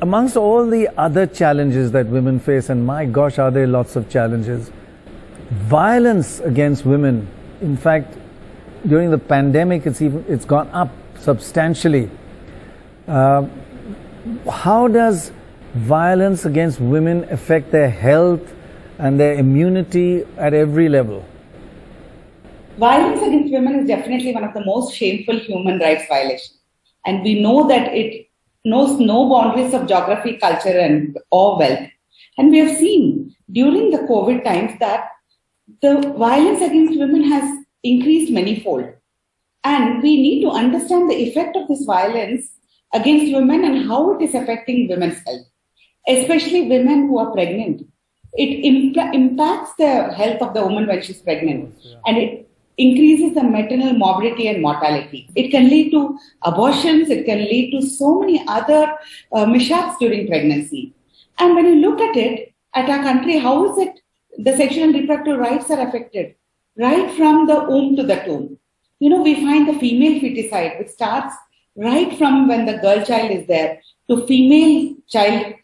amongst all the other challenges that women face, and my gosh, are there lots of challenges, violence against women, in fact, during the pandemic, it's gone up substantially. How does violence against women affect their health and their immunity at every level? Violence against women is definitely one of the most shameful human rights violations. And we know that it knows no boundaries of geography, culture, or wealth. And we have seen during the COVID times that the violence against women has increased manyfold. And we need to understand the effect of this violence against women and how it is affecting women's health, especially women who are pregnant. It impacts the health of the woman when she's pregnant, and it increases the maternal morbidity and mortality. It can lead to abortions. It can lead to so many other mishaps during pregnancy. And when you look at it, at our country, how is it the sexual and reproductive rights are affected? Right from the womb to the tomb. You know, we find the female feticide, which starts right from when the girl child is there, to female child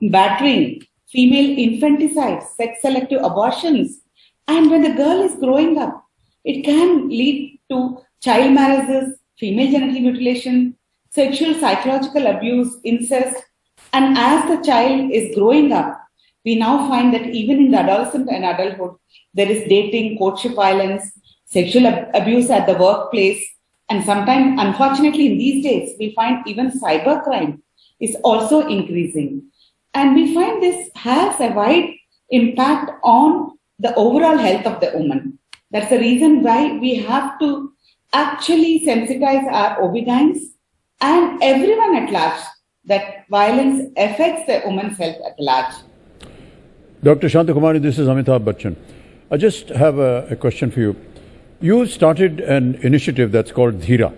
battering, female infanticide, sex-selective abortions. And when the girl is growing up, it can lead to child marriages, female genital mutilation, sexual psychological abuse, incest. And as the child is growing up, we now find that even in the adolescent and adulthood, there is dating, courtship violence, sexual abuse at the workplace. And sometimes, unfortunately, in these days, we find even cybercrime is also increasing. And we find this has a wide impact on the overall health of the woman. That's the reason why we have to actually sensitize our OB-GYNs and everyone at large that violence affects the woman's health at large. Dr. Shantha Kumari, this is Amitabh Bachchan. I just have a question for you. You started an initiative that's called Dhira.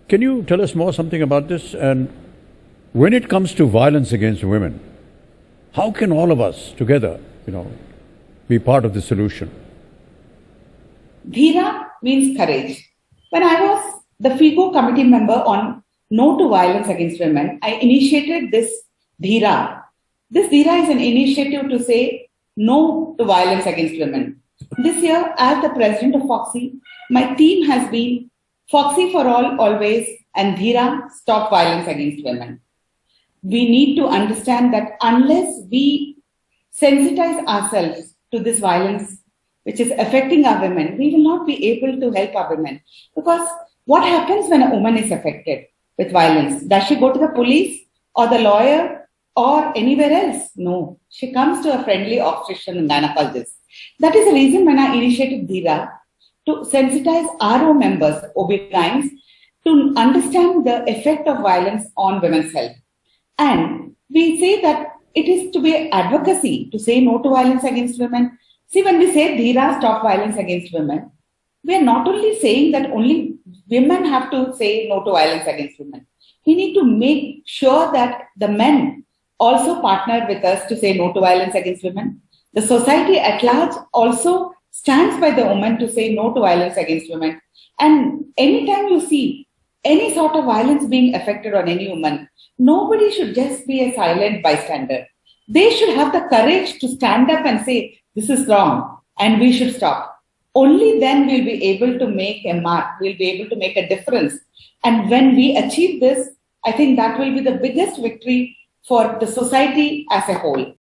Can you tell us more something about this? And when it comes to violence against women, how can all of us together, be part of the solution? Dhira means courage. When I was the FIGO committee member on No to Violence Against Women, I initiated this Dhira. This Dhira is an initiative to say no to violence against women. This year, as the president of FOXY, my team has been FOXY for all, always, and Dhira, stop violence against women. We need to understand that unless we sensitize ourselves to this violence, which is affecting our women, we will not be able to help our women. Because what happens when a woman is affected with violence? Does she go to the police or the lawyer or anywhere else? No. She comes to a friendly obstetrician and gynecologist. That is the reason when I initiated Dhira to sensitize our own members, OB-GYNs, to understand the effect of violence on women's health. And we say that it is to be advocacy to say no to violence against women. See, when we say Dhira, stop violence against women, we are not only saying that only women have to say no to violence against women. We need to make sure that the men also partner with us to say no to violence against women. The society at large also stands by the woman to say no to violence against women. And anytime you see any sort of violence being affected on any woman, nobody should just be a silent bystander. They should have the courage to stand up and say, this is wrong and we should stop. Only then we'll be able to make a mark. We'll be able to make a difference. And when we achieve this, I think that will be the biggest victory for the society as a whole.